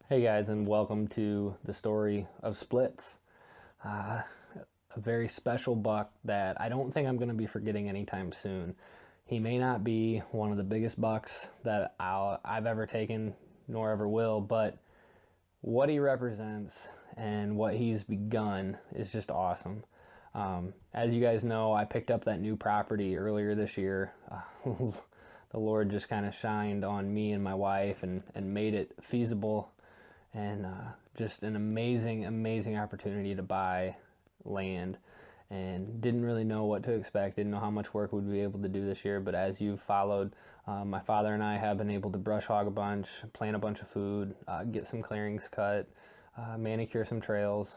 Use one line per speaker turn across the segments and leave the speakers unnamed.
Hey guys, and welcome to the story of Splits. A very special buck that I don't think I'm going to be forgetting anytime soon. He may not be one of the biggest bucks that I've ever taken, nor ever will, but what he represents and what he's begun is just awesome. As you guys know, I picked up that new property earlier this year. The Lord just kind of shined on me and my wife and made it feasible, and just an amazing opportunity to buy land, and didn't really know what to expect, didn't know how much work we'd be able to do this year. But as you've followed, my father and I have been able to brush hog a bunch, plant a bunch of food, get some clearings cut, manicure some trails.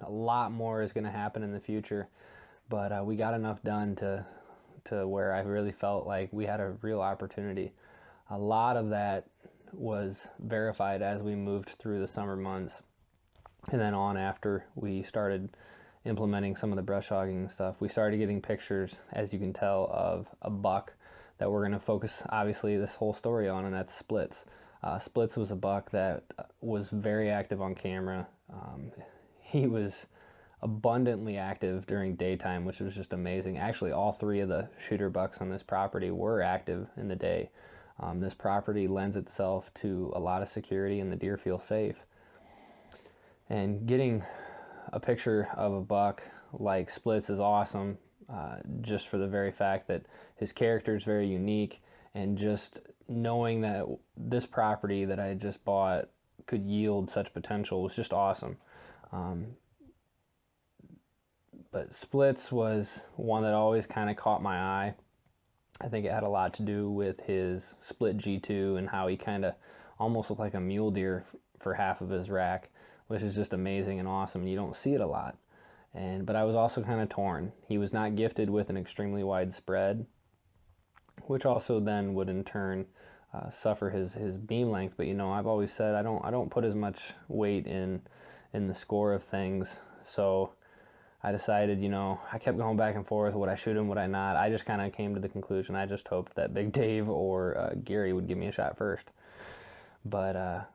A lot more is going to happen in the future, but we got enough done to where I really felt like we had a real opportunity. A lot of that was verified as we moved through the summer months, and then on after we started implementing some of the brush hogging and stuff, we started getting pictures, as you can tell, of a buck that we're going to focus obviously this whole story on, and that's Splits. Splits was a buck that was very active on camera. He was abundantly active during daytime, which was just amazing. Actually, all three of the shooter bucks on this property were active in the day. This property lends itself to a lot of security, and the deer feel safe. And getting a picture of a buck like Splits is awesome, just for the very fact that his character is very unique, and just knowing that this property that I had just bought could yield such potential was just awesome. But Splits was one that always kind of caught my eye. I think it had a lot to do with his split G2 and how he kind of almost looked like a mule deer for half of his rack, which is just amazing and awesome. You don't see it a lot. But I was also kind of torn. He was not gifted with an extremely wide spread, which also then would in turn suffer his beam length. But I've always said I don't put as much weight in the score of things. So I decided, I kept going back and forth, would I shoot him, would I not? I just kind of came to the conclusion, I just hoped that Big Dave or Gary would give me a shot first. But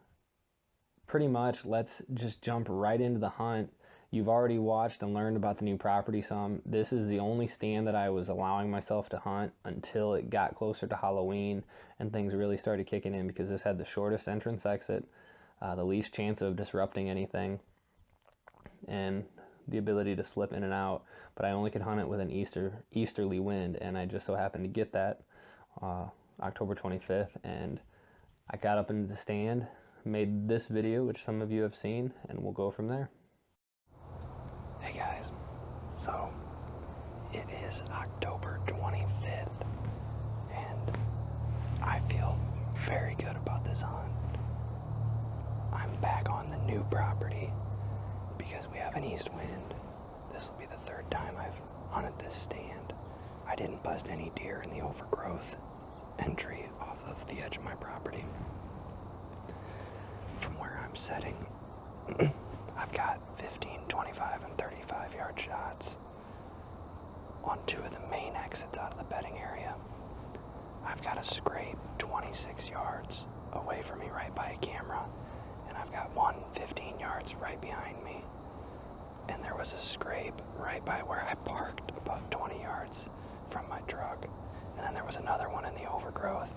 pretty much, let's just jump right into the hunt. You've already watched and learned about the new property some. This is the only stand that I was allowing myself to hunt until it got closer to Halloween and things really started kicking in, because this had the shortest entrance exit, the least chance of disrupting anything, and the ability to slip in and out. But I only could hunt it with an easterly wind, and I just so happened to get that October 25th, and I got up into the stand, made this video, which some of you have seen, and we'll go from there.
Hey guys, so it is October 25th, and I feel very good about this hunt. I'm back on the new property because we have an east wind. This will be the third time I've hunted this stand. I didn't bust any deer in the overgrowth entry off of the edge of my property. From where I'm setting, I've got 15, 25, and 35 yard shots on two of the main exits out of the bedding area. I've got a scrape 26 yards away from me right by a camera, and I've got one 15 yards right behind me. And there was a scrape right by where I parked about 20 yards from my truck. And then there was another one in the overgrowth.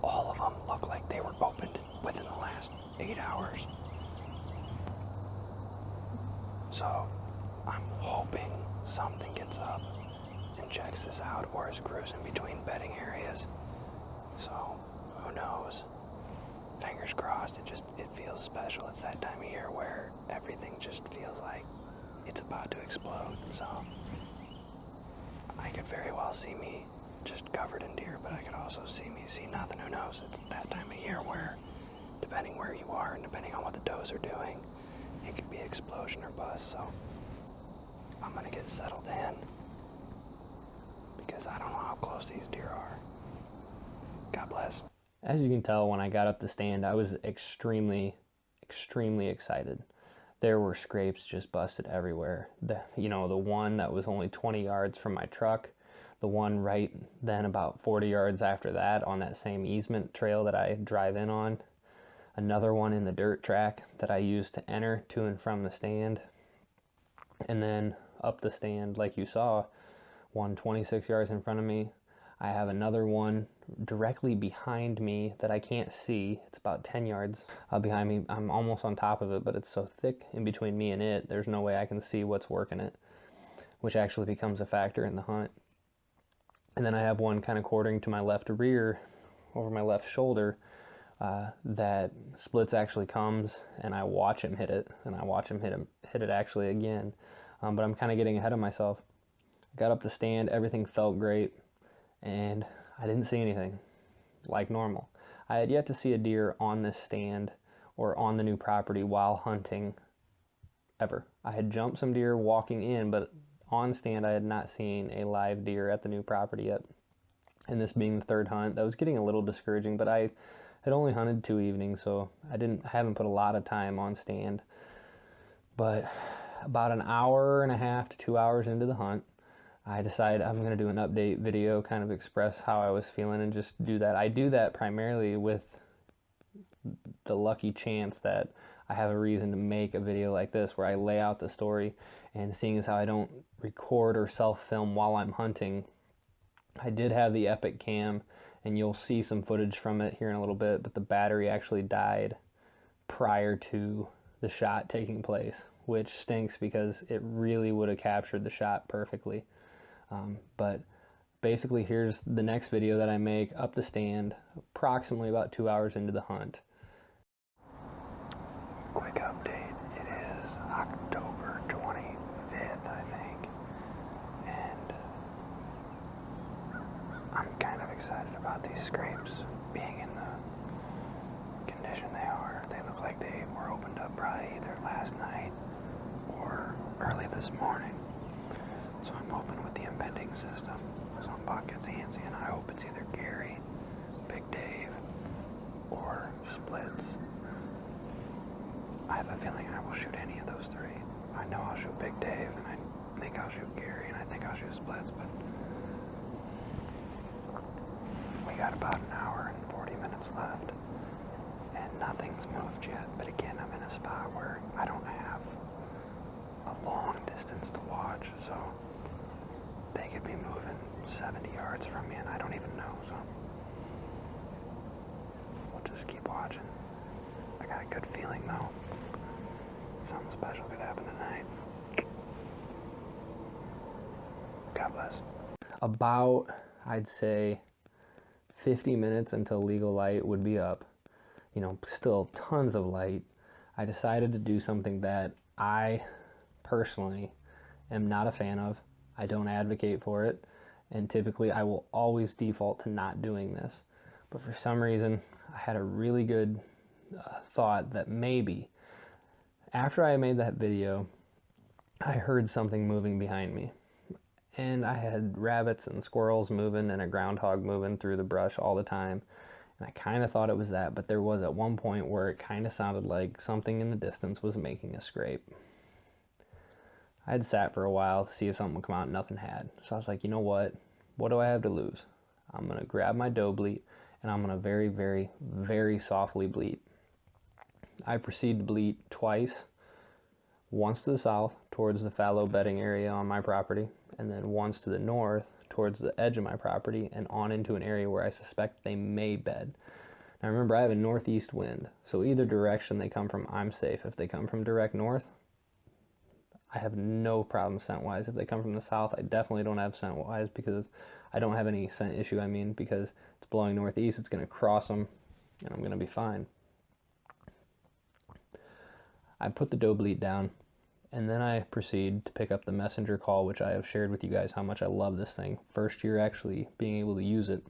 All of them look like they were opened within the last 8 hours. So I'm hoping something gets up and checks this out, or is cruising between bedding areas. So who knows? Fingers crossed. It feels special. It's that time of year where everything just feels like it's about to explode. So I could very well see me just covered in deer, but I could also see me see nothing. Who knows? It's that time of year where, depending where you are and depending on what the does are doing, it could be explosion or bust. So I'm gonna get settled in because I don't know how close these deer are. God bless.
As you can tell, when I got up the stand, I was extremely excited. There were scrapes just busted everywhere. The one that was only 20 yards from my truck, the one right then about 40 yards after that on that same easement trail that I drive in on, another one in the dirt track that I used to enter to and from the stand, and then up the stand, like you saw, one 26 yards in front of me. I have another one directly behind me that I can't see. It's about 10 yards behind me. I'm almost on top of it, but it's so thick in between me and it, there's no way I can see what's working it, which actually becomes a factor in the hunt. And then I have one kind of quartering to my left rear, over my left shoulder, that splits actually comes, and I watch him hit it, and I watch him hit it actually again. But I'm kind of getting ahead of myself. I got up the stand, everything felt great, and I didn't see anything like normal. I had yet to see a deer on this stand or on the new property while hunting ever. I had jumped some deer walking in, but on stand I had not seen a live deer at the new property yet. And this being the third hunt, that was getting a little discouraging, but I had only hunted 2 evenings, so I haven't put a lot of time on stand. But about an hour and a half to 2 hours into the hunt, I decided I'm going to do an update video, kind of express how I was feeling and just do that. I do that primarily with the lucky chance that I have a reason to make a video like this where I lay out the story, and seeing as how I don't record or self-film while I'm hunting, I did have the Epic Cam, and you'll see some footage from it here in a little bit, but the battery actually died prior to the shot taking place, which stinks because it really would have captured the shot perfectly. But basically, here's the next video that I make up the stand, approximately about 2 hours into the hunt.
Quick update. It is October 25th, I think. And I'm kind of excited about these scrapes being in the condition they are. They look like they were opened up probably either last night or early this morning. So I'm hoping with the impending system, some buck gets antsy, and I hope it's either Gary, Big Dave, or Splits. I have a feeling I will shoot any of those three. I know I'll shoot Big Dave, and I think I'll shoot Gary, and I think I'll shoot Splits, but we got about an hour and 40 minutes left, and nothing's moved yet. But again, I'm in a spot where I don't have a long distance to watch, so they could be moving 70 yards from me, and I don't even know, so we'll just keep watching. I got a good feeling, though. Something special could happen tonight. God bless.
About, I'd say, 50 minutes until legal light would be up, you know, still tons of light, I decided to do something that I personally am not a fan of. I don't advocate for it, and typically I will always default to not doing this. But for some reason, I had a really good thought that maybe after I made that video, I heard something moving behind me. And I had rabbits and squirrels moving and a groundhog moving through the brush all the time. And I kind of thought it was that, but there was at one point where it kind of sounded like something in the distance was making a scrape. I had sat for a while to see if something would come out, and nothing had. So I was like, you know what? What do I have to lose? I'm going to grab my doe bleat, and I'm going to very, very, very softly bleat. I proceed to bleat twice, once to the south towards the fallow bedding area on my property, and then once to the north towards the edge of my property and on into an area where I suspect they may bed. Now remember, I have a northeast wind, so either direction they come from, I'm safe. If they come from direct north, I have no problem scent-wise. If they come from the south, I definitely don't have scent-wise, because I don't have any scent issue, because it's blowing northeast, it's going to cross them, and I'm going to be fine. I put the doe bleat down, and then I proceed to pick up the messenger call, which I have shared with you guys how much I love this thing. First year actually being able to use it,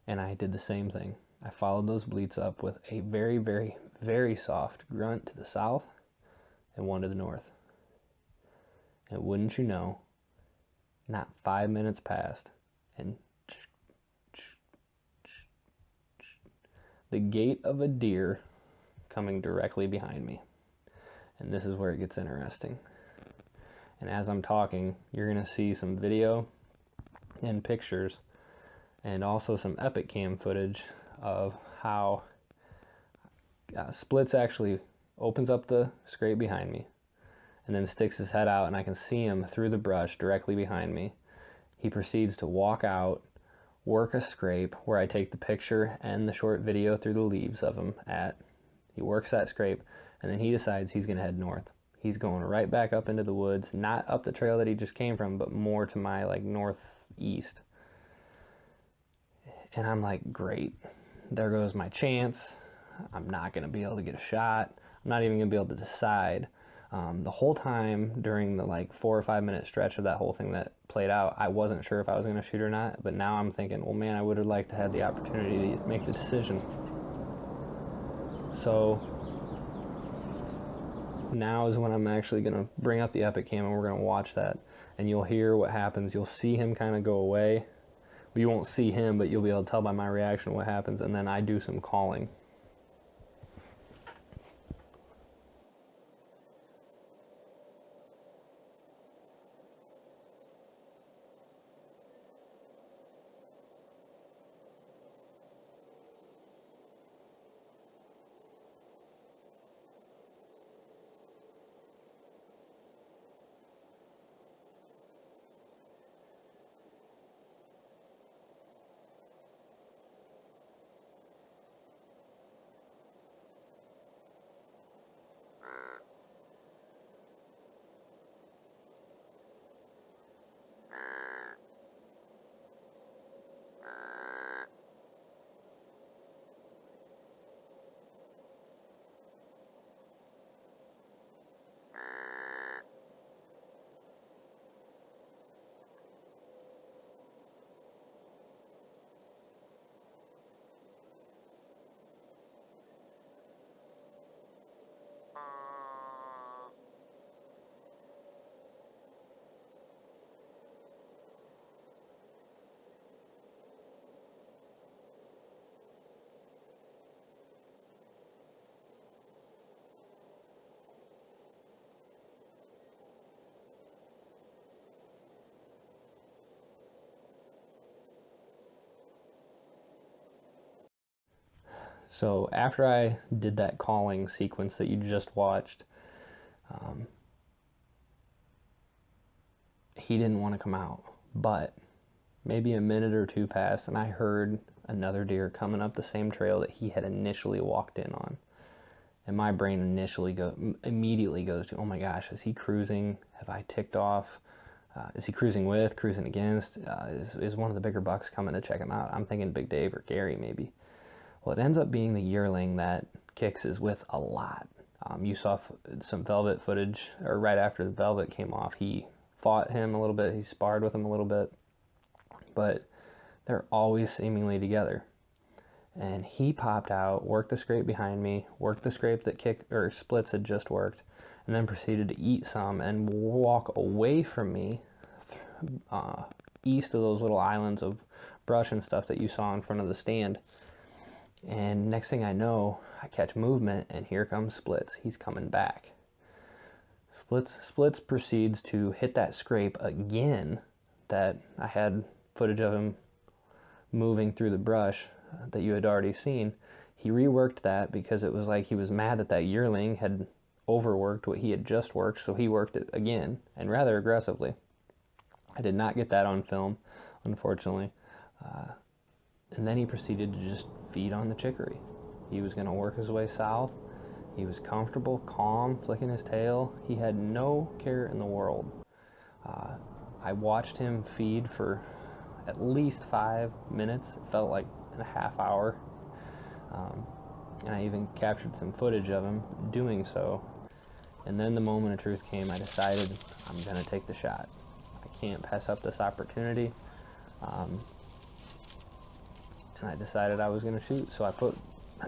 and I did the same thing. I followed those bleats up with a very, very, very soft grunt to the south and one to the north. And wouldn't you know, not 5 minutes passed, and the gait of a deer coming directly behind me. And this is where it gets interesting. And as I'm talking, you're going to see some video and pictures, and also some Epic Cam footage of how Splits actually opens up the scrape behind me and then sticks his head out, and I can see him through the brush directly behind me. He proceeds to walk out, work a scrape where I take the picture and the short video through the leaves of him at. He works that scrape, and then he decides he's going to head north. He's going right back up into the woods, not up the trail that he just came from, but more to my like northeast. And I'm like, great, there goes my chance. I'm not going to be able to get a shot. I'm not even going to be able to decide. The whole time during the like 4 or 5 minute stretch of that whole thing that played out, I wasn't sure if I was going to shoot or not, but now I'm thinking, well, man, I would have liked to have the opportunity to make the decision. So now is when I'm actually going to bring up the Epic Cam and we're going to watch that, and you'll hear what happens. You'll see him kind of go away. Well, you won't see him, but you'll be able to tell by my reaction what happens, and then I do some calling. So after I did that calling sequence that you just watched, he didn't want to come out. But maybe a minute or two passed, and I heard another deer coming up the same trail that he had initially walked in on. And my brain immediately goes to, oh my gosh, is he cruising? Have I ticked off? Is he cruising with, cruising against? Is one of the bigger bucks coming to check him out? I'm thinking Big Dave or Gary maybe. Well, it ends up being the yearling that Kix is with a lot. You saw some velvet footage, or right after the velvet came off, he fought him a little bit, he sparred with him a little bit, but they're always seemingly together. And he popped out, worked the scrape behind me, worked the scrape that Splits had just worked, and then proceeded to eat some and walk away from me east of those little islands of brush and stuff that you saw in front of the stand. And next thing I know, I catch movement, and here comes Splits. He's coming back. Splits proceeds to hit that scrape again that I had footage of him moving through the brush that you had already seen. He reworked that because it was like he was mad that that yearling had overworked what he had just worked, so he worked it again, and rather aggressively. I did not get that on film, unfortunately. And then he proceeded to just feed on the chicory. He was going to work his way south. He was comfortable, calm, flicking his tail. He had no care in the world. I watched him feed for at least 5 minutes. It felt like a half hour. And I even captured some footage of him doing so. And then the moment of truth came. I decided I'm going to take the shot. I can't pass up this opportunity. And I decided I was going to shoot. So I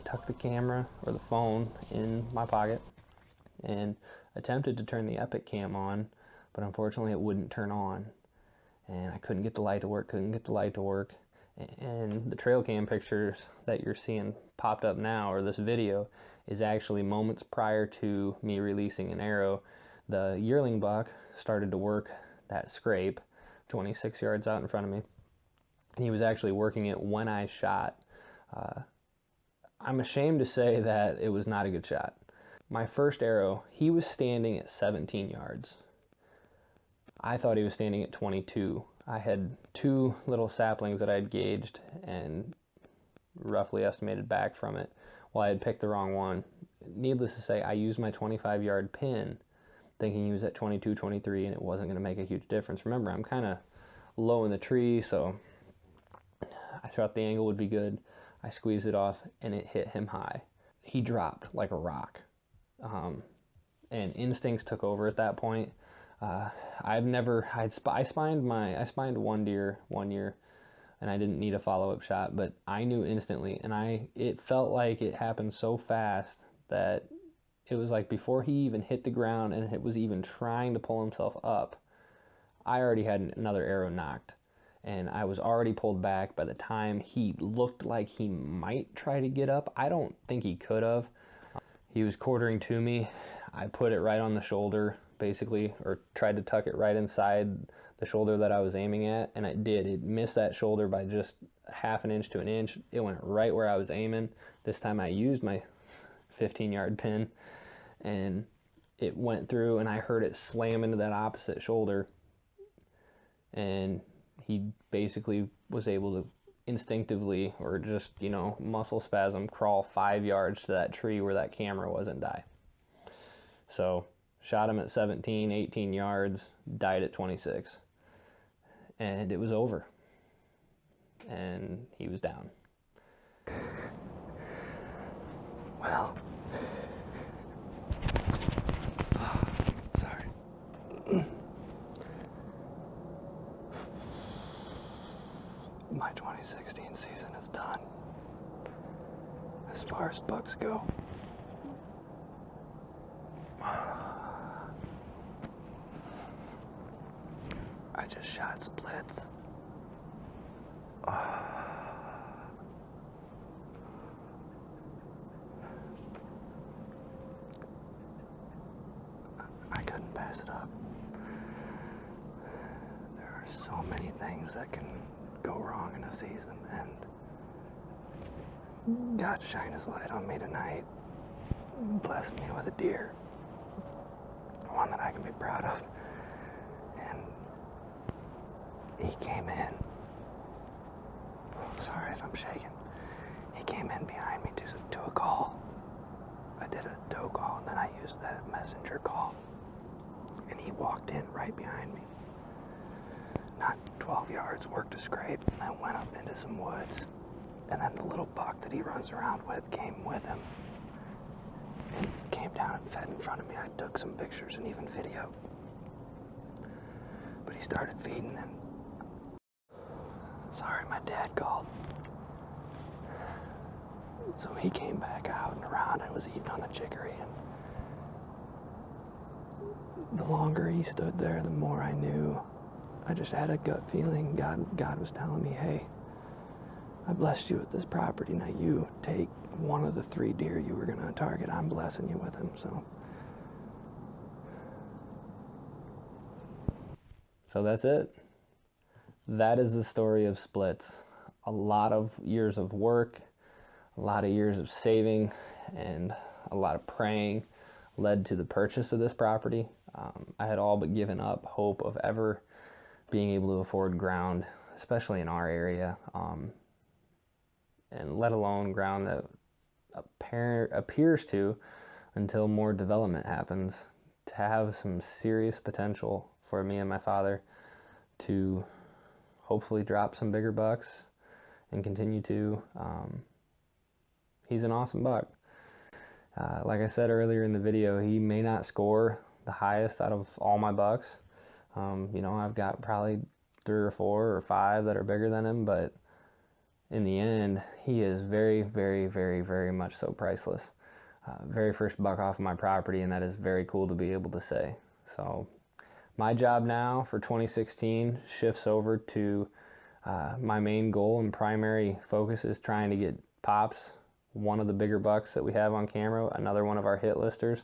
tucked the camera or the phone in my pocket and attempted to turn the Epic Cam on, but unfortunately it wouldn't turn on. And I couldn't get the light to work, And the trail cam pictures that you're seeing popped up now, or this video, is actually moments prior to me releasing an arrow. The yearling buck started to work that scrape 26 yards out in front of me. And he was actually working it when I shot. I'm ashamed to say that it was not a good shot. My first arrow, he was standing at 17 yards. I thought he was standing at 22. I had 2 little saplings that I had gauged and roughly estimated back from it. Well, I had picked the wrong one. Needless to say, I used my 25-yard pin thinking he was at 22, 23, and it wasn't going to make a huge difference. Remember, I'm kind of low in the tree, so I thought the angle would be good. I squeezed it off, and it hit him high. He dropped like a rock, and instincts took over at that point. I spined one deer one year, and I didn't need a follow-up shot, but I knew instantly, and it felt like it happened so fast that it was like before he even hit the ground and it was even trying to pull himself up, I already had another arrow knocked, and I was already pulled back by the time he looked like he might try to get up. I don't think he could have. He was quartering to me. I put it right on the shoulder, basically, or tried to tuck it right inside the shoulder that I was aiming at, and it did. It missed that shoulder by just half an inch to an inch. It went right where I was aiming. This time I used my 15-yard pin, and it went through, and I heard it slam into that opposite shoulder, and he basically was able to instinctively, or just, muscle spasm, crawl 5 yards to that tree where that camera was and die. So shot him at 17, 18 yards, died at 26, and it was over, and he was down.
Well, sorry. My 2016 season is done. As far as bucks go. I just shot splits. I couldn't pass it up. There are so many things that can go wrong in a season, and God shined his light on me tonight. Blessed me with a deer. One that I can be proud of. And he came in. Sorry if I'm shaking. He came in behind me to a call. I did a doe call, and then I used that messenger call. And he walked in right behind me. Not 12 yards, worked a scrape, and then went up into some woods. And then the little buck that he runs around with came with him. And came down and fed in front of me. I took some pictures and even video. But he started feeding, and sorry, my dad called. So he came back out and around and was eating on the chicory, and the longer he stood there, the more I knew. I just had a gut feeling. God was telling me, hey, I blessed you with this property. Now you take one of the 3 deer you were going to target. I'm blessing you with him.
So that's it. That is the story of splits. A lot of years of work, a lot of years of saving, and a lot of praying led to the purchase of this property. I had all but given up hope of ever being able to afford ground, especially in our area, and let alone ground that appears to, until more development happens, to have some serious potential for me and my father to hopefully drop some bigger bucks and continue to. He's an awesome buck. Like I said earlier in the video, he may not score the highest out of all my bucks. I've got probably 3 or 4 or 5 that are bigger than him, but in the end, he is very, very, very, very much so priceless. Very first buck off of my property, and that is very cool to be able to say. So my job now for 2016 shifts over to my main goal and primary focus is trying to get Pops, one of the bigger bucks that we have on camera, another one of our hit listers.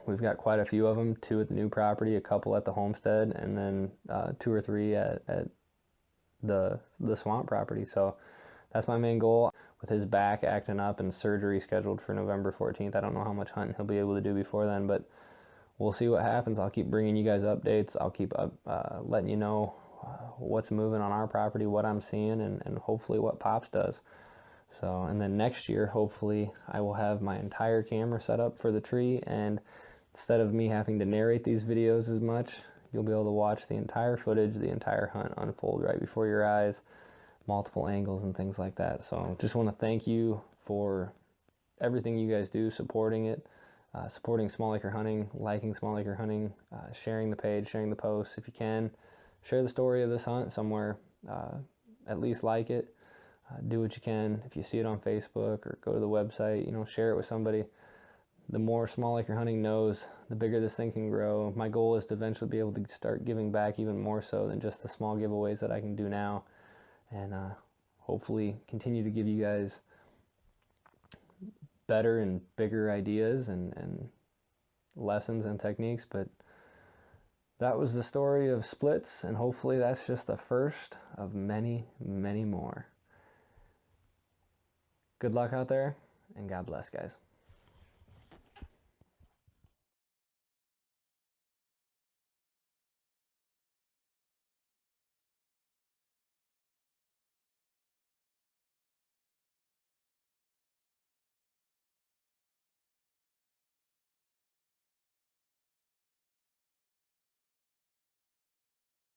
We've got quite a few of them, 2 at the new property, a couple at the homestead, and then 2 or 3 at the swamp property. So that's my main goal. with his back acting up and surgery scheduled for November 14th. I don't know how much hunting he'll be able to do before then, but we'll see what happens. I'll keep bringing you guys updates. I'll keep letting you know what's moving on our property, what I'm seeing, and hopefully what Pops does. So, and then next year, hopefully, I will have my entire camera set up for the tree, and instead of me having to narrate these videos as much, you'll be able to watch the entire footage, the entire hunt unfold right before your eyes, multiple angles and things like that. So just want to thank you for everything you guys do, supporting it, supporting small acre hunting, liking small acre hunting, sharing the page, sharing the posts. If you can, share the story of this hunt somewhere, at least like it. Do what you can. If you see it on Facebook or go to the website, share it with somebody. The more small acre hunting knows, the bigger this thing can grow. My goal is to eventually be able to start giving back even more so than just the small giveaways that I can do now, and hopefully continue to give you guys better and bigger ideas and lessons and techniques. But that was the story of splits, and hopefully that's just the first of many, many more. Good luck out there, and God bless, guys.